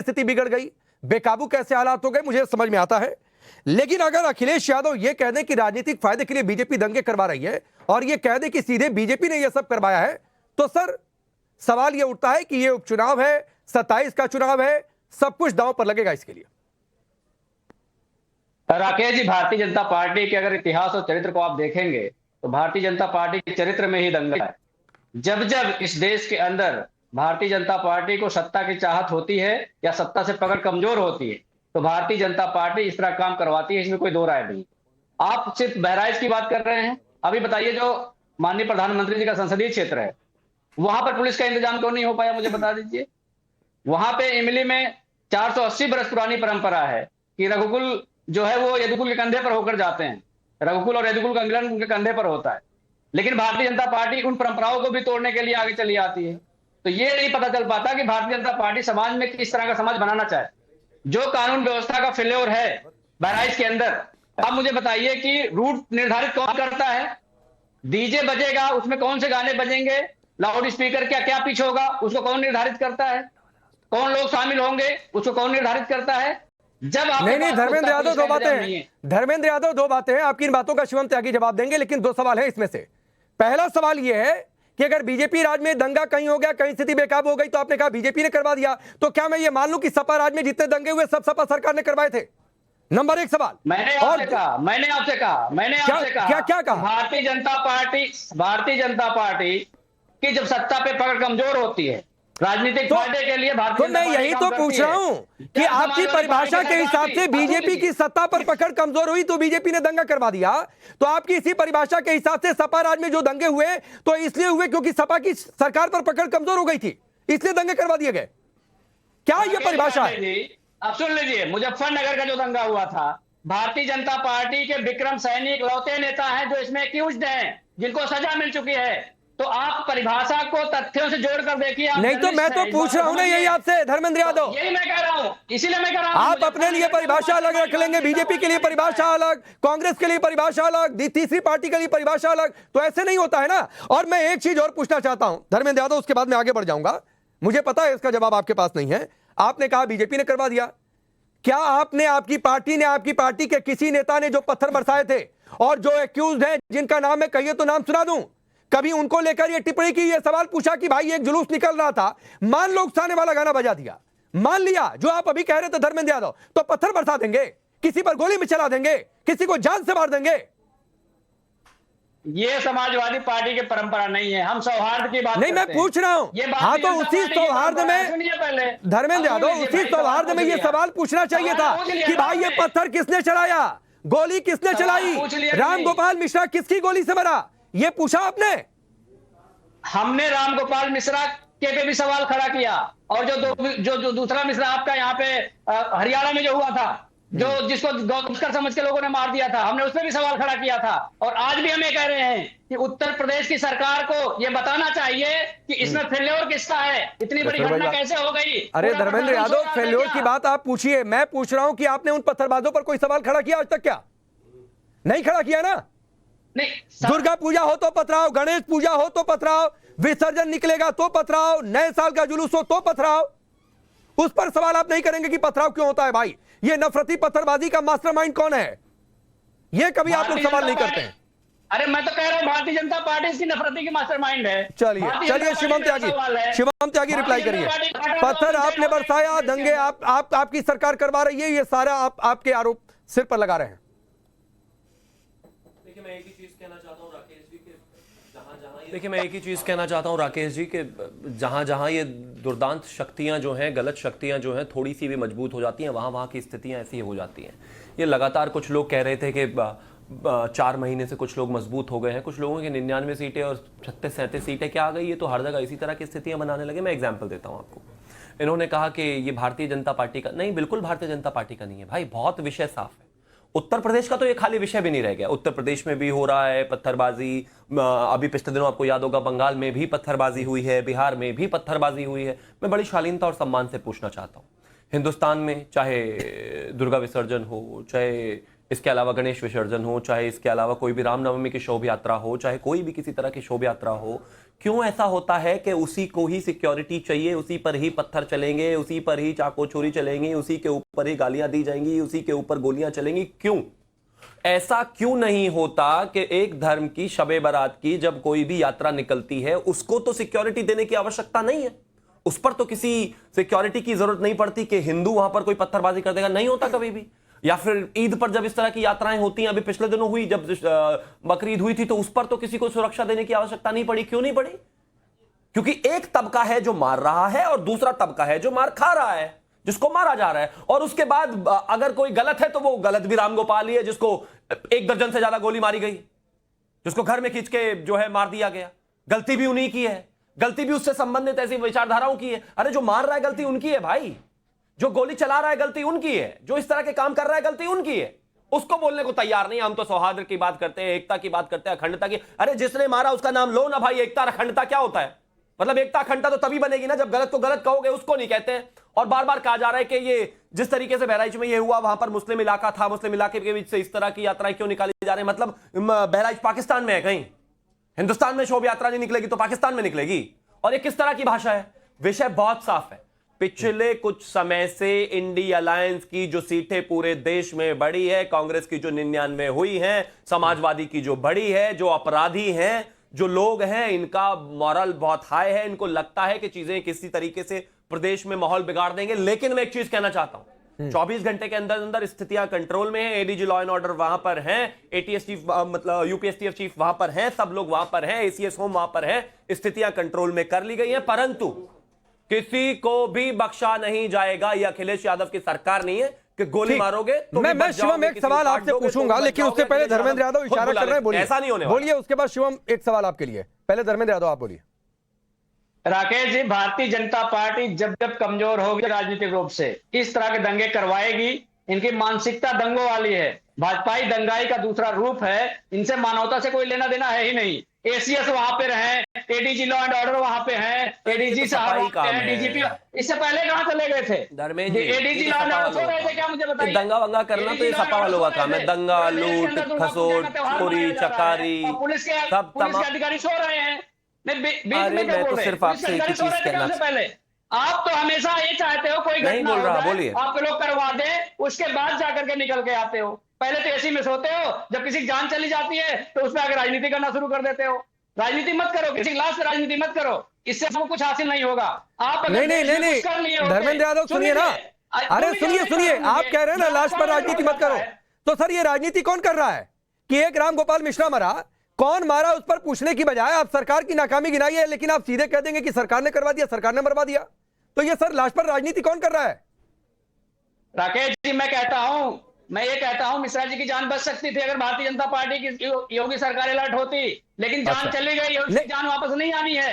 स्थिति बिगड़ गई, बेकाबू कैसे हालात हो गए, मुझे समझ में आता है। लेकिन अगर अखिलेश यादव ये कह दें कि राजनीतिक फायदे के लिए बीजेपी दंगे करवा रही है और ये कह दें कि सीधे बीजेपी ने यह सब करवाया है, तो सर सवाल यह उठता है कि यह उपचुनाव है, 27 का चुनाव है, सब कुछ दांव पर लगेगा इसके लिए। राकेश जी, भारतीय जनता पार्टी के अगर इतिहास और चरित्र को आप देखेंगे तो भारतीय जनता पार्टी के चरित्र में ही दंगा है। जब जब इस देश के अंदर भारतीय जनता पार्टी को सत्ता की चाहत होती है या सत्ता से पकड़ कमजोर होती है तो भारतीय जनता पार्टी इस तरह काम करवाती है, इसमें कोई दो राय नहीं। आप सिर्फ बहराइच की बात कर रहे हैं, अभी बताइए जो माननीय प्रधानमंत्री जी का संसदीय क्षेत्र है वहां पर पुलिस का इंतजाम क्यों नहीं हो पाया, मुझे बता दीजिए। वहां पे इमली में 480 बरस पुरानी परंपरा है कि रघुकुल जो है वो यदुकुल के कंधे पर होकर जाते हैं, रघुकुल और यदुकुल का मिलन उनके कंधे पर होता है। लेकिन भारतीय जनता पार्टी उन परंपराओं को भी तोड़ने के लिए आगे चली आती है। तो ये नहीं पता चल पाता कि भारतीय जनता पार्टी समाज में किस तरह का समाज बनाना चाहे। जो कानून व्यवस्था का फेल्योर है बहराइच के अंदर, अब मुझे बताइए कि रूट निर्धारित कौन करता है? डीजे बजेगा, उसमें कौन से गाने बजेंगे, लाउड स्पीकर क्या क्या पिच होगा, उसको कौन निर्धारित करता है? कौन लोग शामिल होंगे, उसको कौन निर्धारित करता है? जब आप नहीं, धर्मेंद्र यादव दो बातें हैं, धर्मेंद्र यादव दो बातें हैं, आपकी इन बातों का शिवम त्यागी जवाब देंगे, लेकिन दो सवाल है इसमें से। पहला सवाल यह है कि अगर बीजेपी राज में दंगा कहीं हो गया, कहीं स्थिति बेकाबू हो गई, तो आपने कहा बीजेपी ने करवा दिया, तो क्या मैं ये मान लूं कि सपा राज में जितने दंगे हुए सब सपा सरकार ने करवाए थे? नंबर एक सवाल। मैंने आपसे कहा क्या कहा? भारतीय जनता पार्टी की जब सत्ता पे पकड़ कमजोर होती है राजनीतिक फायदे के लिए भारतीय तो मैं यही तो पूछ रहा हूं कि आपकी परिभाषा के हिसाब से बीजेपी की सत्ता पर पकड़ कमजोर हुई तो बीजेपी ने दंगा करवा दिया, तो आपकी इसी परिभाषा के हिसाब से सपा राज में जो दंगे हुए तो इसलिए हुए क्योंकि सपा की सरकार पर पकड़ कमजोर हो गई थी, इसलिए दंगे करवा दिए गए। क्या ये परिभाषा है? अब सुन लीजिए, मुजफ्फरनगर का जो दंगा हुआ था, भारतीय जनता पार्टी के विक्रम सैनी इकलौते नेता हैं जो इसमें एक्यूज्ड हैं, जिनको सजा मिल चुकी है। तो आप परिभाषा को तथ्यों से जोड़कर देखिए। नहीं तो मैं तो पूछ रहा हूं ना यही आपसे धर्मेंद्र यादव, यही मैं कह रहा हूं, इसीलिए मैं कह रहा हूं आप अपने लिए परिभाषा अलग रख लेंगे, बीजेपी के लिए परिभाषा अलग, कांग्रेस के लिए परिभाषा अलग, तीसरी पार्टी के लिए परिभाषा अलग, तो ऐसे नहीं होता है ना। और मैं एक चीज और पूछना चाहता हूं धर्मेंद्र यादव, उसके बाद मैं आगे बढ़ जाऊंगा, मुझे पता है इसका जवाब आपके पास नहीं है। आपने कहा बीजेपी ने करवा दिया, क्या आपने, आपकी पार्टी ने, आपकी पार्टी के किसी नेता ने जो पत्थर बरसाए थे और जो एक्यूज्ड हैं जिनका नाम मैं कहिए तो नाम सुना दूं, कभी उनको लेकर ये टिप्पणी की, ये सवाल पूछा कि भाई एक जुलूस निकल रहा था, मान लो उकसाने वाला गाना बजा दिया, मान लिया जो आप अभी कह रहे थे धर्मेंद्र यादव, तो पत्थर बरसा देंगे, किसी पर गोली में चला देंगे, किसी को जान से मार देंगे? ये समाजवादी पार्टी की परंपरा नहीं है, हम सौहार्द की बात नहीं, मैं पूछ रहा हूं। हाँ तो उसी सौहार्द में धर्मेंद्र यादव, उसी सौहार्द में ये सवाल पूछना चाहिए था कि भाई ये पत्थर किसने चलाया, गोली किसने चलाई, राम गोपाल मिश्रा किसकी गोली से मरा, ये पूछा आपने? हमने राम गोपाल मिश्रा के पे भी सवाल खड़ा किया, और जो दूसरा मिश्रा आपका यहाँ पे हरियाणा में जो हुआ था, जो जिसको गौतमकर समझ के लोगों ने मार दिया था, हमने उस पर भी सवाल खड़ा किया था। और आज भी हम ये कह रहे हैं कि उत्तर प्रदेश की सरकार को ये बताना चाहिए कि इसमें फेल्योर किसका है, इतनी बड़ी घटना कैसे हो गई। अरे धर्मेंद्र यादव, फेल्योर की बात आप पूछिए, मैं पूछ रहा हूं कि आपने उन पत्थरबाजों पर कोई सवाल खड़ा किया आज तक? क्या नहीं खड़ा किया ना? नहीं, दुर्गा पूजा हो तो पथराव, गणेश पूजा हो तो पथराव, विसर्जन निकलेगा तो पथराव, नए साल का जुलूस हो तो पथराव, उस पर सवाल आप नहीं करेंगे कि पथराव क्यों होता है? भाई ये नफरती पत्थरबाजी का मास्टरमाइंड कौन है, ये कभी आप लोग सवाल नहीं करते हैं। अरे मैं तो कह रहा हूं भारतीय जनता पार्टी इसकी नफरती की मास्टरमाइंड है। चलिए शिवम त्यागी रिप्लाई करिए। पत्थर आपने बरसाया, दंगे आपकी सरकार करवा रही है, ये सारा आपके आरोप सिर पर लगा रहे हैं। देखिए मैं एक ही चीज कहना चाहता हूं राकेश जी कि जहां जहां ये दुर्दांत शक्तियां जो हैं, गलत शक्तियां जो हैं, थोड़ी सी भी मजबूत हो जाती हैं, वहां वहां की स्थितियां ऐसी हो जाती हैं। ये लगातार कुछ लोग कह रहे थे कि 4 महीने से कुछ लोग मजबूत हो गए हैं, कुछ लोगों की 99 सीटें और 36-37 सीटें क्या आ गई, ये तो हर जगह इसी तरह की स्थितियां बनाने लगे। मैं एग्जाम्पल देता हूं आपको। इन्होंने कहा कि ये भारतीय जनता पार्टी का नहीं, बिल्कुल भारतीय जनता पार्टी का नहीं है भाई, बहुत विषय साफ है। उत्तर प्रदेश का तो ये खाली विषय भी नहीं रह गया, उत्तर प्रदेश में भी हो रहा है पत्थरबाजी। अभी पिछले दिनों आपको याद होगा बंगाल में भी पत्थरबाजी हुई है, बिहार में भी पत्थरबाजी हुई है। मैं बड़ी शालीनता और सम्मान से पूछना चाहता हूँ, हिंदुस्तान में चाहे दुर्गा विसर्जन हो, चाहे इसके अलावा गणेश विसर्जन हो, चाहे इसके अलावा कोई भी रामनवमी की शोभा यात्रा हो, चाहे कोई भी किसी तरह की शोभा यात्रा हो, क्यों ऐसा होता है कि उसी को ही सिक्योरिटी चाहिए, उसी पर ही पत्थर चलेंगे, उसी पर ही चाकू छुरी चलेंगी, उसी के ऊपर ही गालियां दी जाएंगी, उसी के ऊपर गोलियां चलेंगी? क्यों ऐसा क्यों नहीं होता कि एक धर्म की शबे बारात की जब कोई भी यात्रा निकलती है उसको तो सिक्योरिटी देने की आवश्यकता नहीं है, उस पर तो किसी सिक्योरिटी की जरूरत नहीं पड़ती कि हिंदू वहां पर कोई पत्थरबाजी कर देगा, नहीं होता कभी भी। या फिर ईद पर जब इस तरह की यात्राएं होती हैं, अभी पिछले दिनों हुई जब बकरीद हुई थी, तो उस पर तो किसी को सुरक्षा देने की आवश्यकता नहीं पड़ी। क्यों नहीं पड़ी? क्योंकि एक तबका है जो मार रहा है और दूसरा तबका है जो मार खा रहा है, जिसको मारा जा रहा है। और उसके बाद अगर कोई गलत है तो वो गलत भी रामगोपाल ही है, जिसको 1 दर्जन से ज्यादा गोली मारी गई, जिसको घर में खींच के जो है मार दिया गया। गलती भी उन्हीं की है, गलती भी उससे संबंधित ऐसी विचारधाराओं की है। अरे जो मार रहा है गलती उनकी है भाई, जो गोली चला रहा है गलती उनकी है, जो इस तरह के काम कर रहा है गलती उनकी है। उसको बोलने को तैयार नहीं। हम तो सौहार्द की बात करते हैं, एकता की बात करते हैं, अखंडता की। अरे जिसने मारा उसका नाम लो ना भाई। एकता अखंडता क्या होता है? मतलब एकता अखंडता तो तभी बनेगी ना जब गलत को गलत कहोगे, उसको नहीं कहते हैं। और बार बार कहा जा रहा है कि ये जिस तरीके से बहराइच में ये हुआ, वहां पर मुस्लिम इलाका था, मुस्लिम इलाके के बीच से इस तरह की यात्राएं क्यों निकाली जा रही है? मतलब बहराइच पाकिस्तान में है, कहीं हिंदुस्तान में शोभा यात्रा नहीं निकलेगी तो पाकिस्तान में निकलेगी? और ये किस तरह की भाषा है? विषय बहुत साफ है। पिछले कुछ समय से इंडी अलायंस की जो सीटें पूरे देश में बढ़ी है, कांग्रेस की जो 99 हुई हैं, समाजवादी की जो बढ़ी है, जो अपराधी हैं, जो लोग हैं, इनका मॉरल बहुत हाई है। इनको लगता है कि चीजें किसी तरीके से प्रदेश में माहौल बिगाड़ देंगे। लेकिन मैं एक चीज कहना चाहता हूं, 24 घंटे के अंदर अंदर स्थितियां कंट्रोल में है। एडीजी लॉ एंड ऑर्डर वहां पर हैं, एटीएस चीफ मतलब यूपीएसटीएफ चीफ वहां पर हैं, सब लोग वहां पर हैं, एसीएस होम वहां पर है। स्थितियां कंट्रोल में कर ली गई हैं, परंतु किसी को भी बख्शा नहीं जाएगा। यह अखिलेश यादव की सरकार नहीं है कि गोली मारोगे तो मैं शिवम एक सवाल आपसे पूछूंगा, लेकिन उससे पहले धर्मेंद्र यादव इशारा कर रहे हैं, बोलिए। ऐसा नहीं होने बोलिए, उसके बाद शिवम एक सवाल आपके लिए। पहले धर्मेंद्र यादव आप बोलिए। राकेश जी, भारतीय जनता पार्टी जब जब कमजोर होगी राजनीतिक रूप से, इस तरह के दंगे करवाएगी। इनकी मानसिकता दंगों वाली है। भाजपाई दंगाई का दूसरा रूप है। इनसे मानवता से कोई लेना देना है ही नहीं। एसीएस वहां पे रहे, एडीजी लॉ एंड ऑर्डर वहां पे है, एडीजी साहब हैं, डीजीपी। इससे पहले कहां चले गए थे? ADG law and order so रहे थे क्या? मुझे बताइए। दंगा वंगा करना तो ये सपा वालों का काम है। दंगा, लूट, खसोट, चोरी, चकारी, पुलिस के अधिकारी सो रहे हैं। मैं तो सिर्फ आपसे एक ही चीज कहना पहले आप तो हमेशा ये चाहते हो कोई नहीं बोल रहा, बोलिए। आप लोग करवा दे, उसके बाद जाकर के निकल के आते हो। पहले तो एसी में सोते हो, जब किसी की जान चली जाती है तो उसमें आगे राजनीति करना शुरू कर देते हो। राजनीति मत करो, किसी लाश से राजनीति मत करो, इससे आपको कुछ हासिल नहीं होगा। आप नहीं धर्मेंद्र यादव सुनिए ना। अरे सुनिए, आप कह रहे हैं ना लाश पर राजनीति मत करो, तो सर ये राजनीति कौन कर रहा है कि एक रामगोपाल मिश्रा मरा, कौन मारा उस पर पूछने की बजाय आप सरकार की नाकामी गिनाई है, लेकिन आप सीधे कह देंगे कि सरकार ने करवा दिया, सरकार ने मरवा दिया। तो ये सर लाश पर राजनीति कौन कर रहा है? राकेश जी, मैं ये कहता हूं मिश्रा जी की जान बच सकती थी अगर भारतीय जनता पार्टी की योगी सरकार अलर्ट होती, लेकिन जान चली गई, उसकी जान वापस नहीं आनी है।